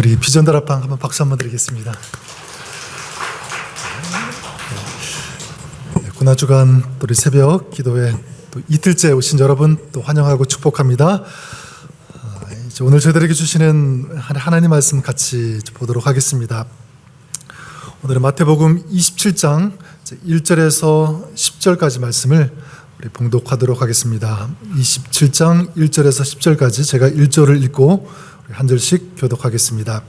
우리 비전다락방 한번 박수 한번 드리겠습니다. 고난주간 또 우리 새벽 기도회 또 이틀째 오신 여러분 또 환영하고 축복합니다. 이제 오늘 저희들에게 주시는 하나님 말씀 같이 보도록 하겠습니다. 오늘은 마태복음 27장 1절에서 10절까지 말씀을 우리 봉독하도록 하겠습니다. 27장 1절에서 10절까지 제가 1절을 읽고 한 절씩 교독하겠습니다.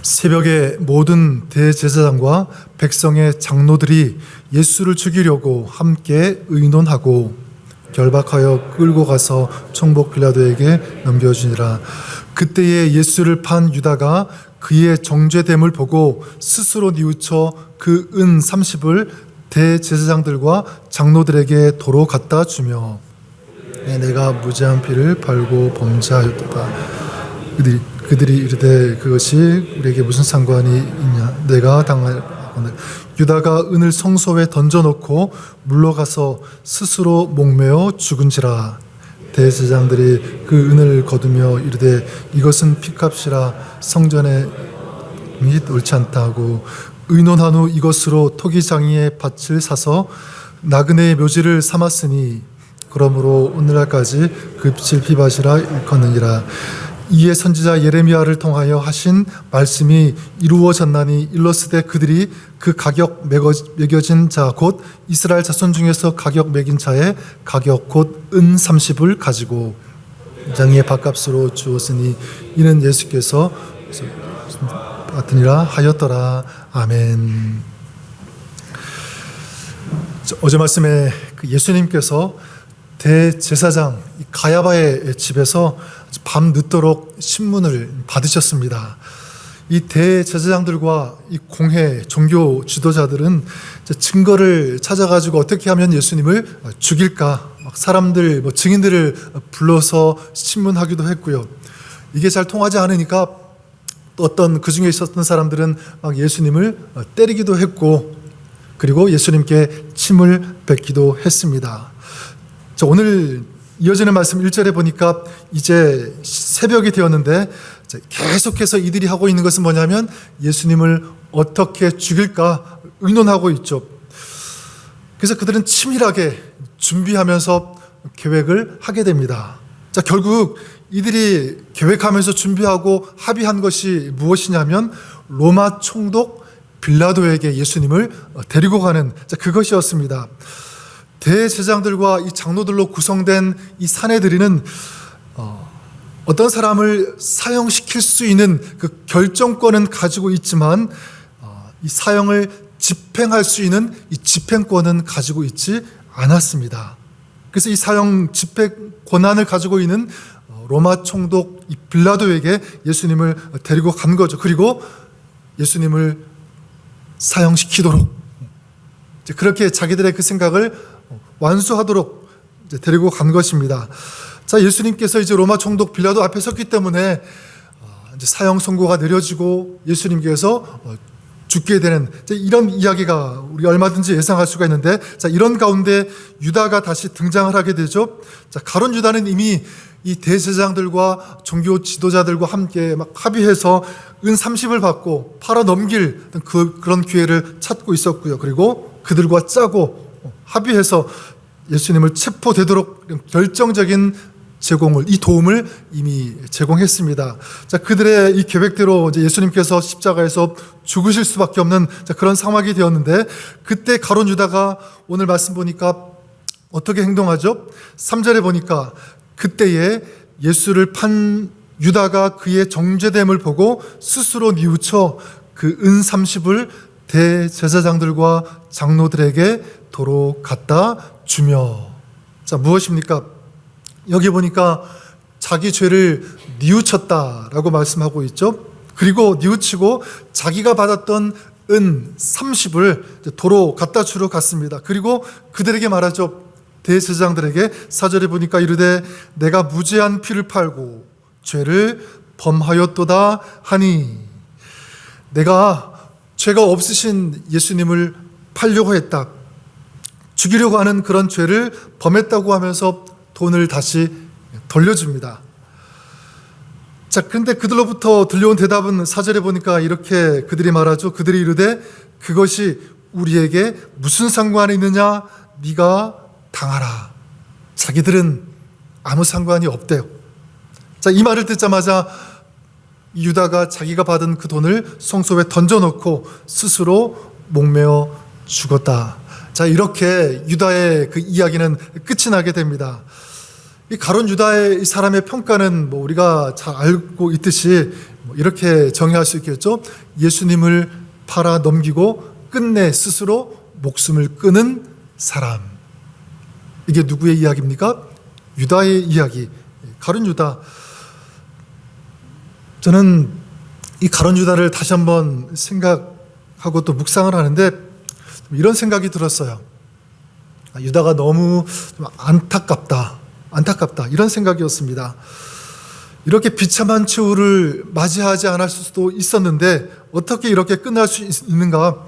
새벽에 모든 대제사장과 백성의 장로들이 예수를 죽이려고 함께 의논하고 결박하여 끌고 가서 총복 빌라도에게 넘겨주니라. 그때에 예수를 판 유다가 그의 정죄됨을 보고 스스로 뉘우쳐 그 은 30을 대제사장들과 장로들에게 도로 갖다 주며 내가 무죄한 피를 팔고 범죄하였도다. 그들이 이르되 그것이 우리에게 무슨 상관이 있냐. 내가 당할 유다가 은을 성소에 던져놓고 물러가서 스스로 목매어 죽은지라. 대제사장들이 그 은을 거두며 이르되 이것은 피값이라 성전에 및 옳지 않다 하고 의논한 후 이것으로 토기장이의 밭을 사서 나그네의 묘지를 삼았으니 그러므로 오늘날까지 그 빛을 피밭이라 일컫느니라. 이에 선지자 예레미야를 통하여 하신 말씀이 이루어졌나니 일러스되 그들이 그 가격 매겨진 자 곧 이스라엘 자손 중에서 가격 매긴 자의 가격 곧 은 30을 가지고 장의 밭값으로 주었으니 이는 예수께서 같으니라 하였더라. 아멘. 어제 말씀에 예수님께서 대제사장 가야바의 집에서 밤 늦도록 신문을 받으셨습니다. 이 대제사장들과 이 공회 종교 지도자들은 증거를 찾아가지고 어떻게 하면 예수님을 죽일까 막 사람들 증인들을 불러서 신문하기도 했고요. 이게 잘 통하지 않으니까 또 어떤 그 중에 있었던 사람들은 막 예수님을 때리기도 했고 그리고 예수님께 침을 뱉기도 했습니다. 자, 오늘 이어지는 말씀 1절에 보니까 이제 새벽이 되었는데 계속해서 이들이 하고 있는 것은 뭐냐면 예수님을 어떻게 죽일까 의논하고 있죠. 그래서 그들은 치밀하게 준비하면서 계획을 하게 됩니다. 자, 결국 이들이 계획하면서 준비하고 합의한 것이 무엇이냐면 로마 총독 빌라도에게 예수님을 데리고 가는 그것이었습니다. 대제사장들과 이 장로들로 구성된 이 사내들이는 어떤 사람을 사형시킬 수 있는 그 결정권은 가지고 있지만 이 사형을 집행할 수 있는 이 집행권은 가지고 있지 않았습니다. 그래서 이 사형 집행 권한을 가지고 있는 로마 총독 이 빌라도에게 예수님을 데리고 간 거죠. 그리고 예수님을 사형시키도록 그렇게 자기들의 그 생각을 완수하도록 데리고 간 것입니다. 자, 예수님께서 이제 로마 총독 빌라도 앞에 섰기 때문에 이제 사형 선고가 내려지고 예수님께서 죽게 되는 이런 이야기가 우리가 얼마든지 예상할 수가 있는데, 자, 이런 가운데 유다가 다시 등장을 하게 되죠. 자, 가룟 유다는 이미 이 대제사장들과 종교 지도자들과 함께 막 합의해서 은 30을 받고 팔아 넘길 그런 기회를 찾고 있었고요. 그리고 그들과 짜고 합의해서 예수님을 체포되도록 결정적인 이 도움을 이미 제공했습니다. 자, 그들의 이 계획대로 이제 예수님께서 십자가에서 죽으실 수밖에 없는 그런 상황이 되었는데, 그때 가룟 유다가 오늘 말씀 보니까 어떻게 행동하죠? 3절에 보니까 그때에 예수를 판 유다가 그의 정죄됨을 보고 스스로 뉘우쳐 그 은 30을 대제사장들과 장로들에게 도로 갖다 주며. 자, 무엇입니까? 여기 보니까 자기 죄를 뉘우쳤다라고 말씀하고 있죠. 그리고 뉘우치고 자기가 받았던 은 30을 도로 갖다 주러 갔습니다. 그리고 그들에게 말하죠. 대제사장들에게 4절에 보니까 이르되 내가 무죄한 피를 팔고 죄를 범하였도다 하니, 내가 죄가 없으신 예수님을 팔려고 했다, 죽이려고 하는 그런 죄를 범했다고 하면서 돈을 다시 돌려줍니다. 자, 그런데 그들로부터 들려온 대답은 4절에 보니까 이렇게 그들이 말하죠. 그들이 이르되 그것이 우리에게 무슨 상관이 있느냐? 네가 당하라. 자기들은 아무 상관이 없대요. 자, 이 말을 듣자마자 유다가 자기가 받은 그 돈을 성소에 던져놓고 스스로 목매어 죽었다. 자, 이렇게 유다의 그 이야기는 끝이 나게 됩니다. 이 가룟 유다의 이 사람의 평가는 우리가 잘 알고 있듯이 이렇게 정의할 수 있겠죠. 예수님을 팔아 넘기고 끝내 스스로 목숨을 끊은 사람. 이게 누구의 이야기입니까? 유다의 이야기. 가룟 유다. 저는 이 가룟 유다를 다시 한번 생각하고 또 묵상을 하는데 이런 생각이 들었어요. 유다가 너무 좀 안타깝다 이런 생각이었습니다. 이렇게 비참한 최후를 맞이하지 않을 수도 있었는데 어떻게 이렇게 끝날 수 있는가?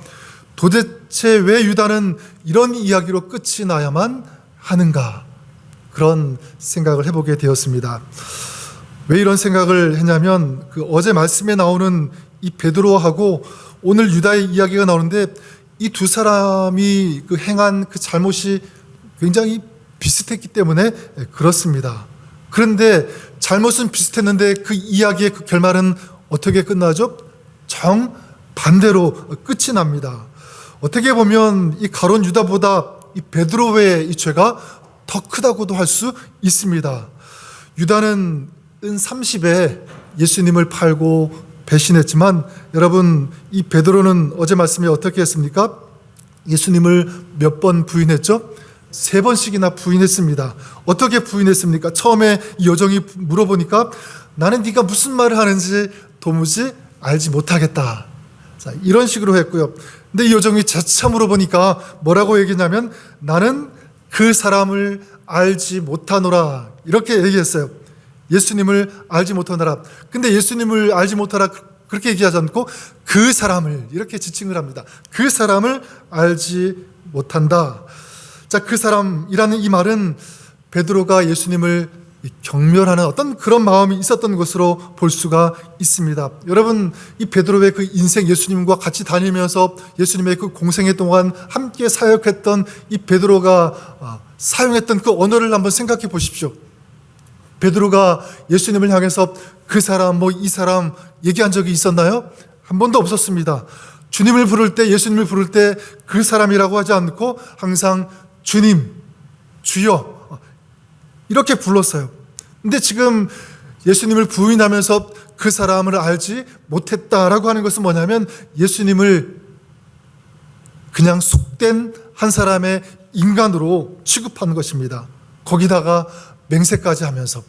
도대체 왜 유다는 이런 이야기로 끝이 나야만 하는가? 그런 생각을 해보게 되었습니다. 왜 이런 생각을 했냐면 어제 말씀에 나오는 이 베드로하고 오늘 유다의 이야기가 나오는데 이 두 사람이 행한 그 잘못이 굉장히 비슷했기 때문에 그렇습니다. 그런데 잘못은 비슷했는데 그 이야기의 그 결말은 어떻게 끝나죠? 정반대로 끝이 납니다. 어떻게 보면 이 가룟 유다보다 이 베드로의 이 죄가 더 크다고도 할 수 있습니다. 유다는 은 30에 예수님을 팔고 배신했지만 여러분, 이 베드로는 어제 말씀에 어떻게 했습니까? 예수님을 몇 번 부인했죠? 3번씩이나 부인했습니다. 어떻게 부인했습니까? 처음에 이 여종이 물어보니까 나는 네가 무슨 말을 하는지 도무지 알지 못하겠다. 자, 이런 식으로 했고요. 근데 이 여종이 재차 물어보니까 뭐라고 얘기했냐면 나는 그 사람을 알지 못하노라. 이렇게 얘기했어요. 예수님을 알지 못하노라. 근데 예수님을 알지 못하라 그렇게 얘기하지 않고 그 사람을 이렇게 지칭을 합니다. 그 사람을 알지 못한다. 자, 그 사람이라는 이 말은 베드로가 예수님을 경멸하는 어떤 그런 마음이 있었던 것으로 볼 수가 있습니다. 여러분, 이 베드로의 그 인생, 예수님과 같이 다니면서 예수님의 그 공생애 동안 함께 사역했던 이 베드로가 사용했던 그 언어를 한번 생각해 보십시오. 베드로가 예수님을 향해서 그 사람, 이 사람 얘기한 적이 있었나요? 한 번도 없었습니다. 주님을 부를 때, 예수님을 부를 때 그 사람이라고 하지 않고 항상 주님, 주여 이렇게 불렀어요. 근데 지금 예수님을 부인하면서 그 사람을 알지 못했다라고 하는 것은 뭐냐면 예수님을 그냥 속된 한 사람의 인간으로 취급하는 것입니다. 거기다가 맹세까지 하면서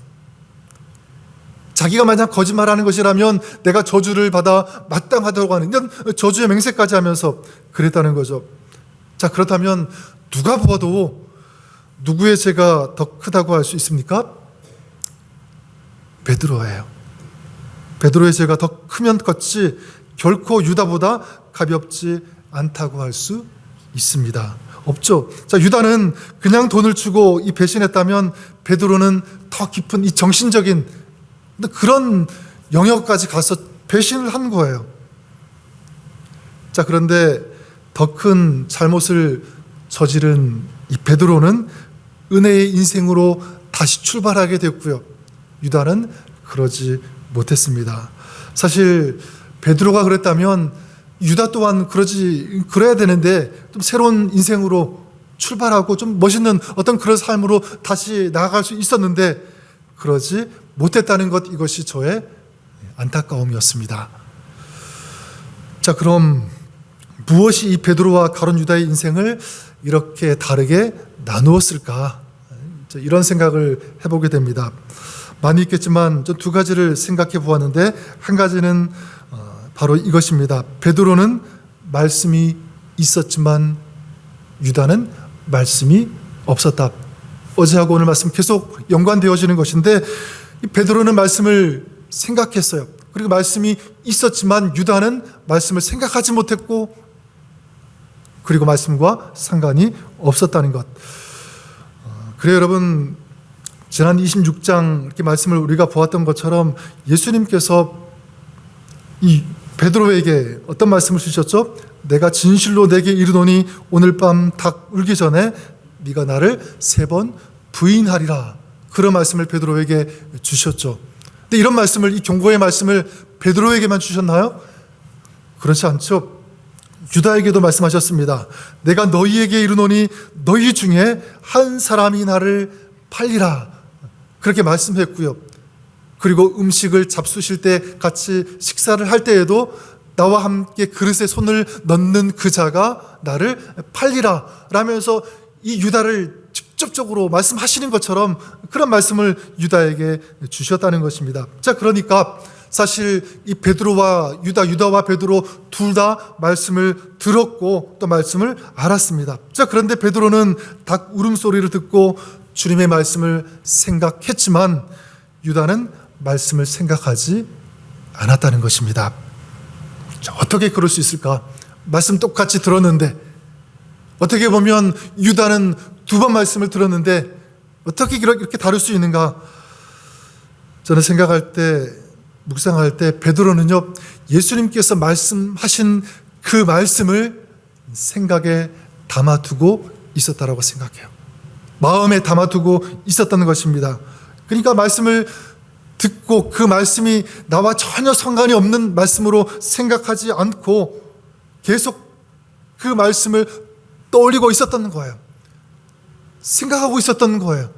자기가 만약 거짓말하는 것이라면 내가 저주를 받아 마땅하다고 하는 이런 저주의 맹세까지 하면서 그랬다는 거죠. 자, 그렇다면 누가 봐도 누구의 죄가 더 크다고 할 수 있습니까? 베드로예요. 베드로의 죄가 더 크면 컸지 결코 유다보다 가볍지 않다고 할 수 있습니다. 없죠. 자, 유다는 그냥 돈을 주고 이 배신했다면 베드로는 더 깊은 이 정신적인 그런 영역까지 가서 배신을 한 거예요. 자, 그런데 더 큰 잘못을 저지른 이 베드로는 은혜의 인생으로 다시 출발하게 됐고요. 유다는 그러지 못했습니다. 사실 베드로가 그랬다면 유다 또한 그래야 되는데 좀 새로운 인생으로 출발하고 좀 멋있는 어떤 그런 삶으로 다시 나아갈 수 있었는데 그러지 못했다는 것, 이것이 저의 안타까움이었습니다. 자, 그럼 무엇이 이 베드로와 가룟 유다의 인생을 이렇게 다르게 나누었을까? 이런 생각을 해보게 됩니다. 많이 있겠지만 저 두 가지를 생각해 보았는데 한 가지는 바로 이것입니다. 베드로는 말씀이 있었지만 유다는 말씀이 없었다. 어제하고 오늘 말씀 계속 연관되어지는 것인데 이 베드로는 말씀을 생각했어요. 그리고 말씀이 있었지만 유다는 말씀을 생각하지 못했고 그리고 말씀과 상관이 없었다는 것. 그래요, 여러분. 지난 26장 이렇게 말씀을 우리가 보았던 것처럼 예수님께서 이 베드로에게 어떤 말씀을 주셨죠? 내가 진실로 내게 이르노니 오늘 밤 닭 울기 전에 네가 나를 3번 부인하리라. 그런 말씀을 베드로에게 주셨죠. 근데 이런 말씀을, 이 경고의 말씀을 베드로에게만 주셨나요? 그렇지 않죠. 유다에게도 말씀하셨습니다. 내가 너희에게 이르노니 너희 중에 한 사람이 나를 팔리라. 그렇게 말씀했고요. 그리고 음식을 잡수실 때 같이 식사를 할 때에도 나와 함께 그릇에 손을 넣는 그 자가 나를 팔리라 라면서 이 유다를 직접적으로 말씀하시는 것처럼 그런 말씀을 유다에게 주셨다는 것입니다. 자, 그러니까 사실 이 베드로와 유다와 베드로 둘 다 말씀을 들었고 또 말씀을 알았습니다. 자, 그런데 베드로는 닭 울음소리를 듣고 주님의 말씀을 생각했지만 유다는 말씀을 생각하지 않았다는 것입니다. 자, 어떻게 그럴 수 있을까? 말씀 똑같이 들었는데, 어떻게 보면 유다는 2번 말씀을 들었는데 어떻게 이렇게 다를 수 있는가? 저는 생각할 때, 묵상할 때 베드로는요, 예수님께서 말씀하신 그 말씀을 생각에 담아두고 있었다라고 생각해요. 마음에 담아두고 있었다는 것입니다. 그러니까 말씀을 듣고 그 말씀이 나와 전혀 상관이 없는 말씀으로 생각하지 않고 계속 그 말씀을 떠올리고 있었던 거예요. 생각하고 있었던 거예요.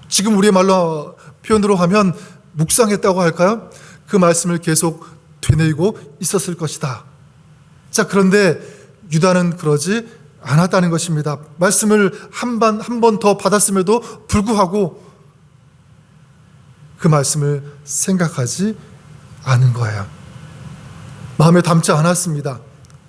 지금 우리의 말로 표현으로 하면 묵상했다고 할까요? 그 말씀을 계속 되뇌이고 있었을 것이다. 자, 그런데 유다는 그러지 않았다는 것입니다. 말씀을 한 번 더 받았음에도 불구하고 그 말씀을 생각하지 않은 거예요. 마음에 담지 않았습니다.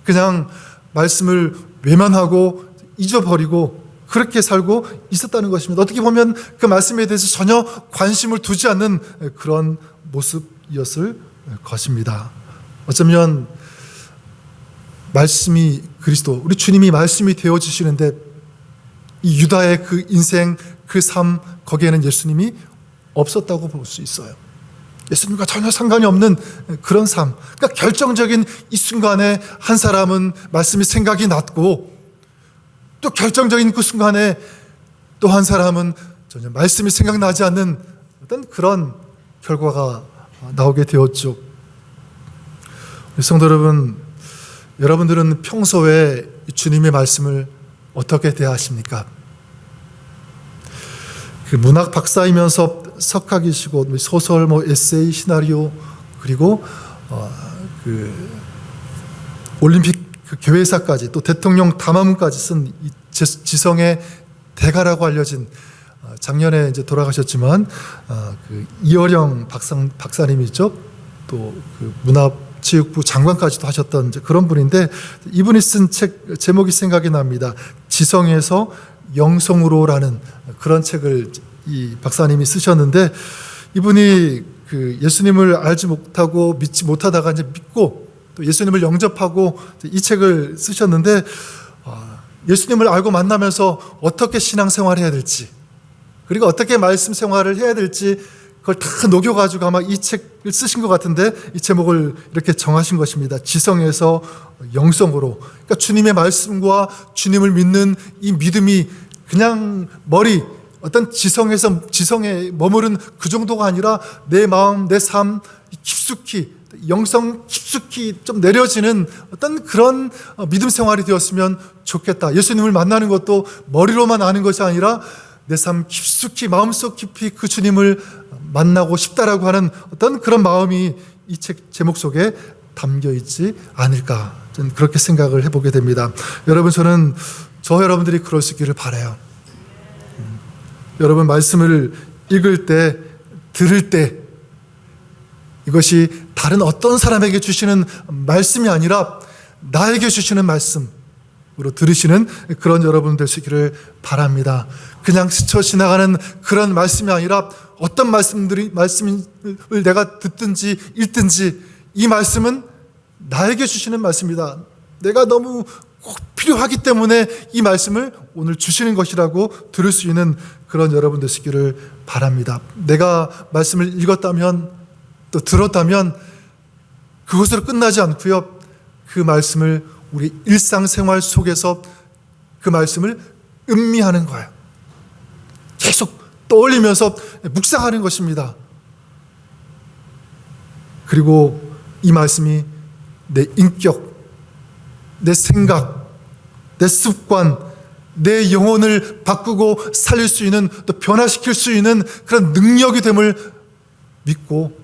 그냥 말씀을 외면하고 잊어버리고 그렇게 살고 있었다는 것입니다. 어떻게 보면 그 말씀에 대해서 전혀 관심을 두지 않는 그런 모습이었을 것입니다. 어쩌면 말씀이 그리스도, 우리 주님이 말씀이 되어주시는데 이 유다의 그 인생, 그 삶, 거기에는 예수님이 없었다고 볼 수 있어요. 예수님과 전혀 상관이 없는 그런 삶. 그러니까 결정적인 이 순간에 한 사람은 말씀이 생각이 났고 또 결정적인 그 순간에 또 한 사람은 전혀 말씀이 생각나지 않는 어떤 그런 결과가 나오게 되었죠. 성도 여러분, 여러분들은 평소에 주님의 말씀을 어떻게 대하십니까? 그 문학 박사이면서 석학이시고 소설, 에세이, 시나리오, 그리고 그 올림픽 그 교회사까지 또 대통령 담화문까지 쓴 지성의 대가라고 알려진 작년에 이제 돌아가셨지만 그 이어령 박사님이죠. 또 그 문화체육부 장관까지도 하셨던 그런 분인데 이분이 쓴 책 제목이 생각이 납니다. 지성에서 영성으로라는 그런 책을 이 박사님이 쓰셨는데 이분이 그 예수님을 알지 못하고 믿지 못하다가 이제 믿고 또 예수님을 영접하고 이 책을 쓰셨는데 예수님을 알고 만나면서 어떻게 신앙생활을 해야 될지 그리고 어떻게 말씀 생활을 해야 될지 그걸 다 녹여가지고 아마 이 책을 쓰신 것 같은데 이 제목을 이렇게 정하신 것입니다. 지성에서 영성으로. 그러니까 주님의 말씀과 주님을 믿는 이 믿음이 그냥 머리 어떤 지성에 머무른 그 정도가 아니라 내 마음, 내 삶 깊숙이 영성 깊숙이 좀 내려지는 어떤 그런 믿음 생활이 되었으면 좋겠다. 예수님을 만나는 것도 머리로만 아는 것이 아니라 내 삶 깊숙이 마음속 깊이 그 주님을 만나고 싶다라고 하는 어떤 그런 마음이 이 책 제목 속에 담겨 있지 않을까 저는 그렇게 생각을 해보게 됩니다. 여러분, 저는 여러분들이 그럴 수 있기를 바라요. 여러분 말씀을 읽을 때, 들을 때 이것이 다른 어떤 사람에게 주시는 말씀이 아니라 나에게 주시는 말씀으로 들으시는 그런 여러분 될 수 있기를 바랍니다. 그냥 스쳐 지나가는 그런 말씀이 아니라 어떤 말씀을 내가 듣든지 읽든지 이 말씀은 나에게 주시는 말씀이다. 내가 너무 꼭 필요하기 때문에 이 말씀을 오늘 주시는 것이라고 들을 수 있는 그런 여러분 되시기를 바랍니다. 내가 말씀을 읽었다면 또 들었다면 그것으로 끝나지 않고요. 그 말씀을 우리 일상생활 속에서 그 말씀을 음미하는 거예요. 계속 떠올리면서 묵상하는 것입니다. 그리고 이 말씀이 내 인격, 내 생각, 내 습관, 내 영혼을 바꾸고 살릴 수 있는, 또 변화시킬 수 있는 그런 능력이 됨을 믿고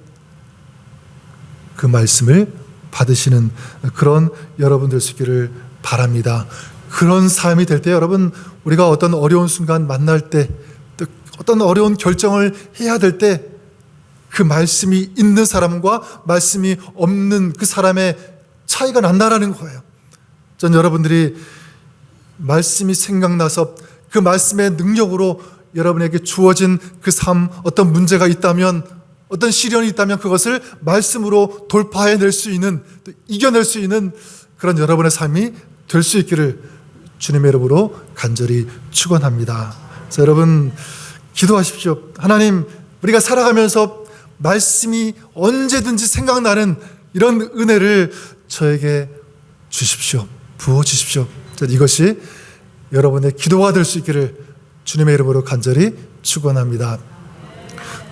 그 말씀을 받으시는 그런 여러분 될 수 있기를 바랍니다. 그런 삶이 될 때 여러분, 우리가 어떤 어려운 순간 만날 때, 또 어떤 어려운 결정을 해야 될 때 그 말씀이 있는 사람과 말씀이 없는 그 사람의 차이가 난다라는 거예요. 전 여러분들이 말씀이 생각나서 그 말씀의 능력으로 여러분에게 주어진 그 삶, 어떤 문제가 있다면, 어떤 시련이 있다면 그것을 말씀으로 돌파해낼 수 있는, 또 이겨낼 수 있는 그런 여러분의 삶이 될 수 있기를 주님의 이름으로 간절히 축원합니다. 그래서 여러분 기도하십시오. 하나님, 우리가 살아가면서 말씀이 언제든지 생각나는 이런 은혜를 저에게 주십시오. 부어주십시오. 이것이 여러분의 기도가 될 수 있기를 주님의 이름으로 간절히 축원합니다.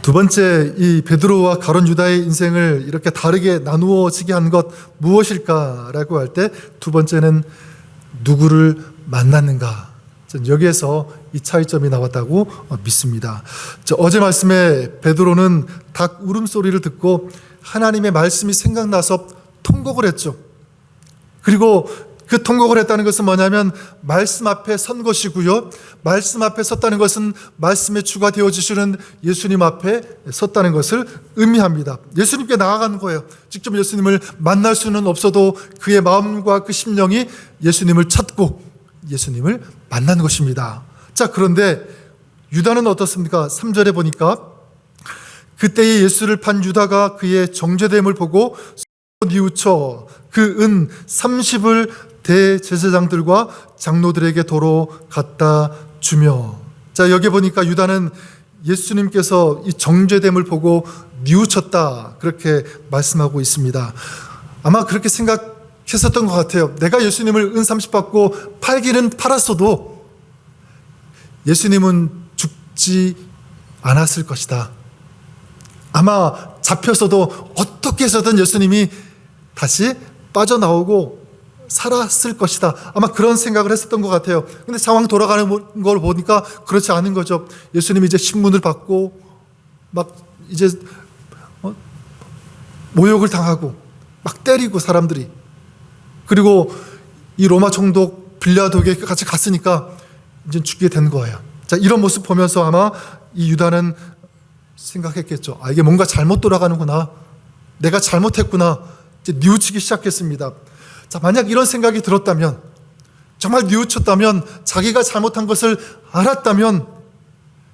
두 번째, 이 베드로와 가룟 유다의 인생을 이렇게 다르게 나누어지게 한 것 무엇일까라고 할 때 두 번째는 누구를 만났는가. 여기에서 이 차이점이 나왔다고 믿습니다. 어제 말씀에 베드로는 닭 울음소리를 듣고 하나님의 말씀이 생각나서 통곡을 했죠. 그리고 그 통곡을 했다는 것은 뭐냐면 말씀 앞에 선 것이고요. 말씀 앞에 섰다는 것은 말씀의 주가 되어주시는 예수님 앞에 섰다는 것을 의미합니다. 예수님께 나아간 거예요. 직접 예수님을 만날 수는 없어도 그의 마음과 그 심령이 예수님을 찾고 예수님을 만난 것입니다. 자, 그런데 유다는 어떻습니까? 3절에 보니까 그때에 예수를 판 유다가 그의 정죄됨을 보고 뉘우쳐 그 은 30을 대제사장들과 장로들에게 도로 갖다 주며. 자, 여기 보니까 유다는 예수님께서 이 정죄됨을 보고 뉘우쳤다, 그렇게 말씀하고 있습니다. 아마 그렇게 생각했었던 것 같아요. 내가 예수님을 은 30 받고 팔기는 팔았어도 예수님은 죽지 않았을 것이다. 아마 잡혔어도 어떻게 해서든 예수님이 다시 빠져나오고 살았을 것이다. 아마 그런 생각을 했었던 것 같아요. 근데 상황 돌아가는 걸 보니까 그렇지 않은 거죠. 예수님이 이제 신문을 받고 막 이제 모욕을 당하고 막 때리고 사람들이, 그리고 이 로마 총독 빌라도에게 같이 갔으니까 이제 죽게 된 거예요. 자, 이런 모습 보면서 아마 이 유다는 생각했겠죠. 아, 이게 뭔가 잘못 돌아가는구나. 내가 잘못했구나. 이제 뉘우치기 시작했습니다. 자, 만약 이런 생각이 들었다면, 정말 뉘우쳤다면, 자기가 잘못한 것을 알았다면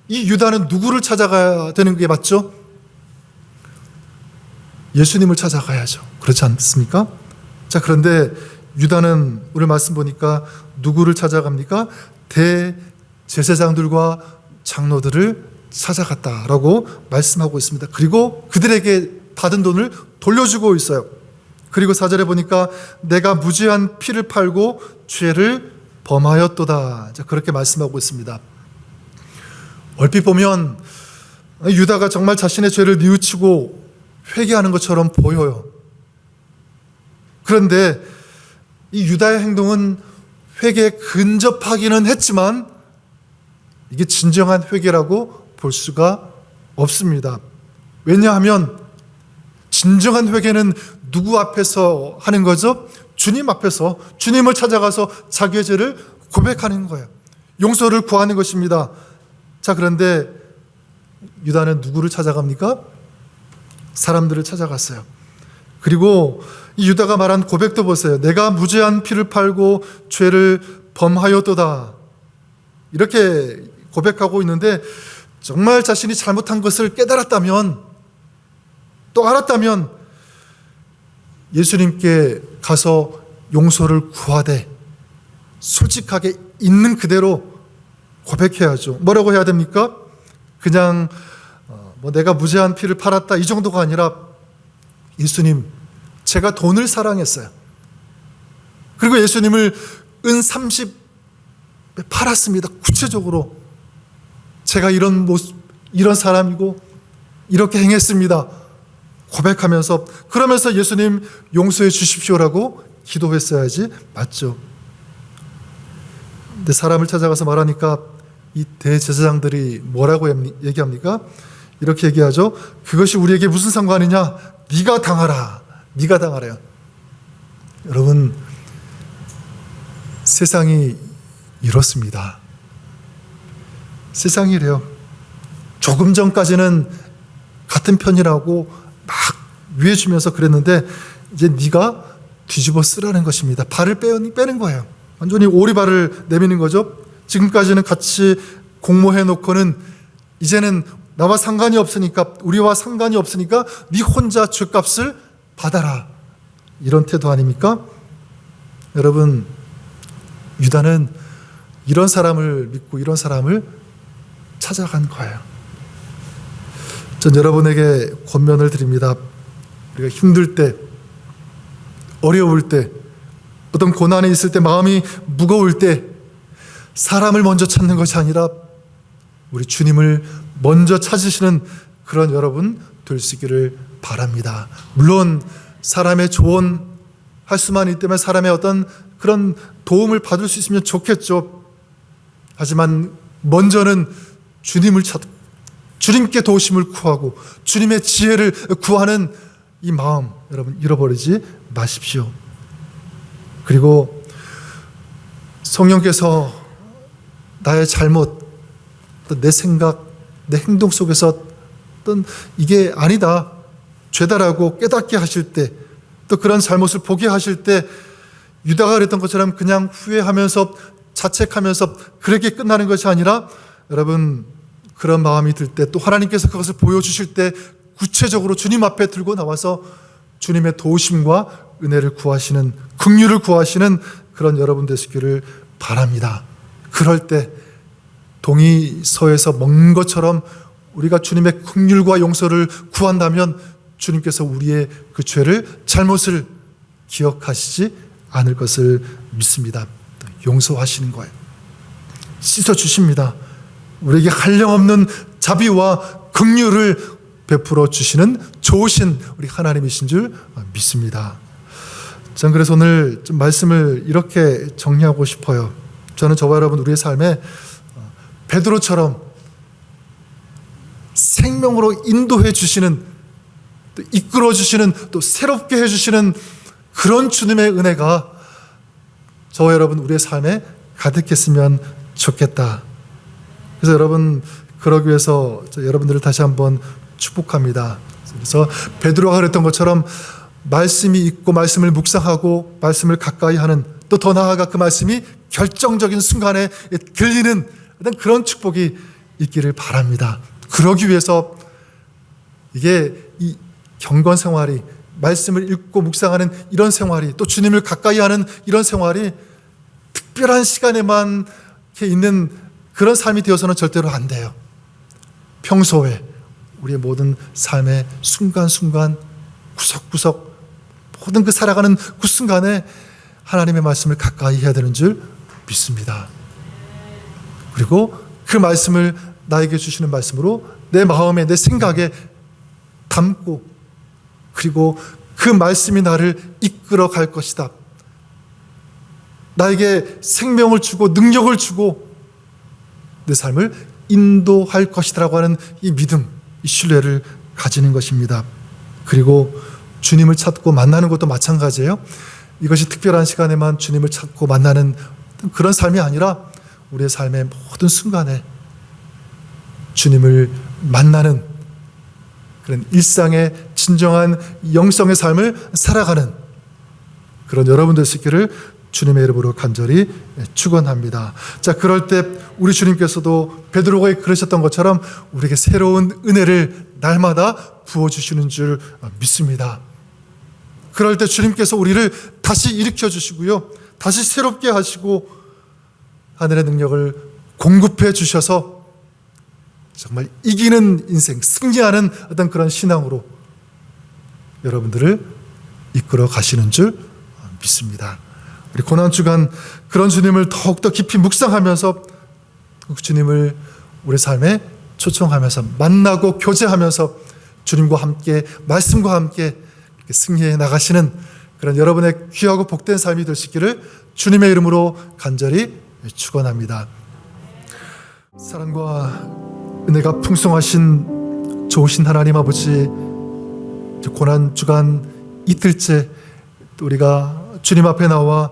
이 유다는 누구를 찾아가야 되는 게 맞죠? 예수님을 찾아가야죠. 그렇지 않습니까? 자, 그런데 유다는 오늘 말씀 보니까 누구를 찾아갑니까? 대제사장들과 장로들을 찾아갔다라고 말씀하고 있습니다. 그리고 그들에게 받은 돈을 돌려주고 있어요. 그리고 4절에 보니까 내가 무죄한 피를 팔고 죄를 범하였도다, 그렇게 말씀하고 있습니다. 얼핏 보면 유다가 정말 자신의 죄를 뉘우치고 회개하는 것처럼 보여요. 그런데 이 유다의 행동은 회개에 근접하기는 했지만 이게 진정한 회개라고 볼 수가 없습니다. 왜냐하면 진정한 회개는 누구 앞에서 하는 거죠? 주님 앞에서, 주님을 찾아가서 자기의 죄를 고백하는 거예요. 용서를 구하는 것입니다. 자, 그런데 유다는 누구를 찾아갑니까? 사람들을 찾아갔어요. 그리고 이 유다가 말한 고백도 보세요. 내가 무죄한 피를 팔고 죄를 범하였도다, 이렇게 고백하고 있는데, 정말 자신이 잘못한 것을 깨달았다면, 또 알았다면 예수님께 가서 용서를 구하되 솔직하게 있는 그대로 고백해야죠. 뭐라고 해야 됩니까? 그냥 뭐 내가 무죄한 피를 팔았다 이 정도가 아니라 예수님, 제가 돈을 사랑했어요. 그리고 예수님을 은 30에 팔았습니다. 구체적으로 제가 이런 모습, 이런 사람이고 이렇게 행했습니다. 고백하면서, 그러면서 예수님 용서해 주십시오라고 기도했어야지 맞죠. 근데 사람을 찾아가서 말하니까 이 대제사장들이 뭐라고 얘기합니까? 이렇게 얘기하죠. 그것이 우리에게 무슨 상관이냐? 네가 당하라. 네가 당하래요. 여러분, 세상이 이렇습니다. 세상이 이래요. 조금 전까지는 같은 편이라고 막 위해주면서 그랬는데 이제 네가 뒤집어 쓰라는 것입니다. 발을 빼는 거예요. 완전히 오리발을 내미는 거죠. 지금까지는 같이 공모해 놓고는 이제는 나와 상관이 없으니까, 우리와 상관이 없으니까 네 혼자 죄값을 받아라. 이런 태도 아닙니까? 여러분, 유다는 이런 사람을 믿고 이런 사람을 찾아간 거예요. 전 여러분에게 권면을 드립니다. 우리가 힘들 때, 어려울 때, 어떤 고난이 있을 때, 마음이 무거울 때 사람을 먼저 찾는 것이 아니라 우리 주님을 먼저 찾으시는 그런 여러분 될 수 있기를 바랍니다. 물론 사람의 조언할 수만 있다면 사람의 어떤 그런 도움을 받을 수 있으면 좋겠죠. 하지만 먼저는 주님을 찾고 주님께 도우심을 구하고 주님의 지혜를 구하는 이 마음, 여러분 잃어버리지 마십시오. 그리고 성령께서 나의 잘못, 내 생각, 내 행동 속에서 어떤 이게 아니다, 죄다라고 깨닫게 하실 때, 또 그런 잘못을 보게 하실 때 유다가 그랬던 것처럼 그냥 후회하면서 자책하면서 그렇게 끝나는 것이 아니라, 여러분 그런 마음이 들 때 또 하나님께서 그것을 보여주실 때 구체적으로 주님 앞에 들고 나와서 주님의 도우심과 은혜를 구하시는, 긍휼을 구하시는 그런 여러분 되시기를 바랍니다. 그럴 때 동이서에서 먹는 것처럼 우리가 주님의 긍휼과 용서를 구한다면 주님께서 우리의 그 죄를, 잘못을 기억하시지 않을 것을 믿습니다. 용서하시는 거예요. 씻어주십니다. 우리에게 한량없는 자비와 긍휼을 베풀어 주시는 좋으신 우리 하나님이신 줄 믿습니다. 저는 그래서 오늘 좀 말씀을 이렇게 정리하고 싶어요. 저는 저와 여러분 우리의 삶에 베드로처럼 생명으로 인도해 주시는, 또 이끌어 주시는, 또 새롭게 해 주시는 그런 주님의 은혜가 저와 여러분 우리의 삶에 가득했으면 좋겠다. 그래서 여러분 그러기 위해서 여러분들을 다시 한번 축복합니다. 그래서 베드로가 그랬던 것처럼 말씀이 있고 말씀을 묵상하고 말씀을 가까이 하는, 또 더 나아가 그 말씀이 결정적인 순간에 들리는 그런 축복이 있기를 바랍니다. 그러기 위해서 이게 이 경건 생활이, 말씀을 읽고 묵상하는 이런 생활이, 또 주님을 가까이 하는 이런 생활이 특별한 시간에만 이렇게 있는 그런 삶이 되어서는 절대로 안 돼요. 평소에 우리의 모든 삶의 순간순간, 구석구석, 모든 그 살아가는 그 순간에 하나님의 말씀을 가까이 해야 되는 줄 믿습니다. 그리고 그 말씀을 나에게 주시는 말씀으로 내 마음에, 내 생각에 담고, 그리고 그 말씀이 나를 이끌어 갈 것이다, 나에게 생명을 주고 능력을 주고 내 삶을 인도할 것이라고 하는 이 믿음, 이 신뢰를 가지는 것입니다. 그리고 주님을 찾고 만나는 것도 마찬가지예요. 이것이 특별한 시간에만 주님을 찾고 만나는 그런 삶이 아니라 우리의 삶의 모든 순간에 주님을 만나는 그런 일상의 진정한 영성의 삶을 살아가는 그런 여러분 될 수 있기를 주님의 이름으로 간절히 축원합니다. 자, 그럴 때 우리 주님께서도 베드로가 그러셨던 것처럼 우리에게 새로운 은혜를 날마다 부어주시는 줄 믿습니다. 그럴 때 주님께서 우리를 다시 일으켜 주시고요, 다시 새롭게 하시고 하늘의 능력을 공급해 주셔서 정말 이기는 인생, 승리하는 어떤 그런 신앙으로 여러분들을 이끌어 가시는 줄 믿습니다. 우리 고난주간 그런 주님을 더욱더 깊이 묵상하면서 그 주님을 우리 삶에 초청하면서 만나고 교제하면서 주님과 함께 말씀과 함께 승리해 나가시는 그런 여러분의 귀하고 복된 삶이 되시기를 주님의 이름으로 간절히 축원합니다. 사랑과 은혜가 풍성하신 좋으신 하나님 아버지, 고난주간 이틀째 또 우리가 주님 앞에 나와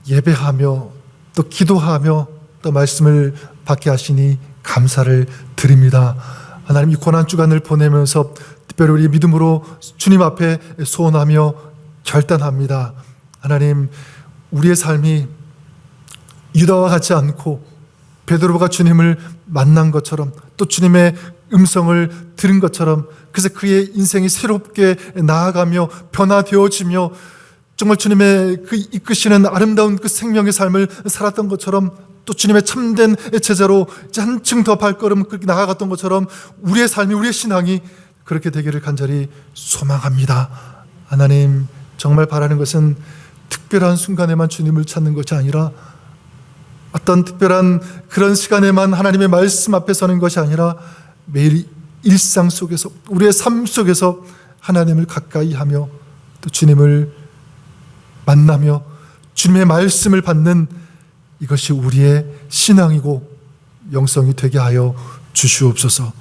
예배하며 또 기도하며 또 말씀을 받게 하시니 감사를 드립니다. 하나님, 이 고난주간을 보내면서 특별히 우리 믿음으로 주님 앞에 소원하며 결단합니다. 하나님, 우리의 삶이 유다와 같지 않고 베드로가 주님을 만난 것처럼 또 주님의 음성을 들은 것처럼 그래서 그의 인생이 새롭게 나아가며 변화되어지며 정말 주님의 그 이끄시는 아름다운 그 생명의 삶을 살았던 것처럼 또 주님의 참된 제자로 한층 더 발걸음 그렇게 나아갔던 것처럼 우리의 삶이, 우리의 신앙이 그렇게 되기를 간절히 소망합니다. 하나님, 정말 바라는 것은 특별한 순간에만 주님을 찾는 것이 아니라 어떤 특별한 그런 시간에만 하나님의 말씀 앞에 서는 것이 아니라 매일 일상 속에서, 우리의 삶 속에서 하나님을 가까이 하며 또 주님을 만나며 주님의 말씀을 받는 이것이 우리의 신앙이고 영성이 되게 하여 주시옵소서.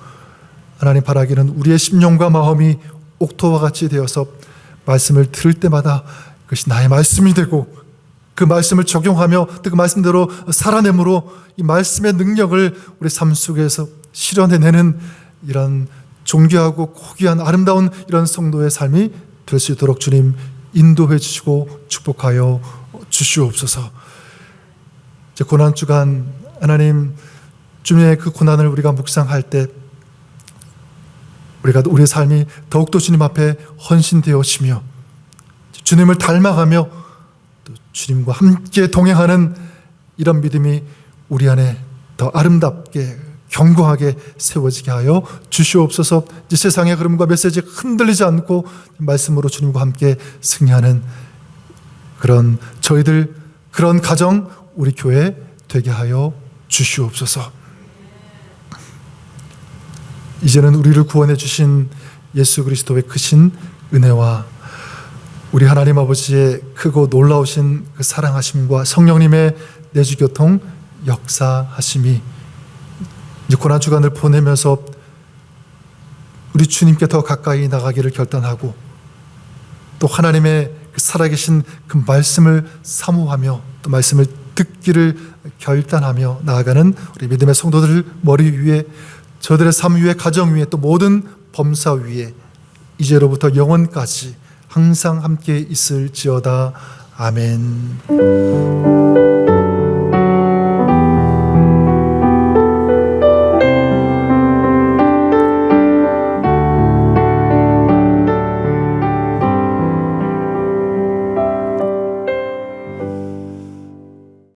하나님, 바라기는 우리의 심령과 마음이 옥토와 같이 되어서 말씀을 들을 때마다 그것이 나의 말씀이 되고 그 말씀을 적용하며 또 그 말씀대로 살아내므로 이 말씀의 능력을 우리 삶 속에서 실현해내는 이런 존귀하고 고귀한 아름다운 이런 성도의 삶이 될 수 있도록 주님 인도해 주시고 축복하여 주시옵소서. 이제 고난주간 하나님, 주님의 그 고난을 우리가 묵상할 때 우리가 우리의 삶이 더욱더 주님 앞에 헌신되어지며 주님을 닮아가며 또 주님과 함께 동행하는 이런 믿음이 우리 안에 더 아름답게 견고하게 세워지게 하여 주시옵소서. 이제 세상의 흐름과 메시지가 흔들리지 않고 말씀으로 주님과 함께 승리하는 그런 저희들, 그런 가정, 우리 교회 되게 하여 주시옵소서. 이제는 우리를 구원해 주신 예수 그리스도의 크신 은혜와 우리 하나님 아버지의 크고 놀라우신 그 사랑하심과 성령님의 내주교통 역사하심이 이제 고난주간을 보내면서 우리 주님께 더 가까이 나가기를 결단하고 또 하나님의 그 살아계신 그 말씀을 사모하며 또 말씀을 듣기를 결단하며 나아가는 우리 믿음의 성도들 머리 위에, 저들의 삶 위에, 가정 위에, 또 모든 범사 위에 이제로부터 영원까지 항상 함께 있을지어다. 아멘.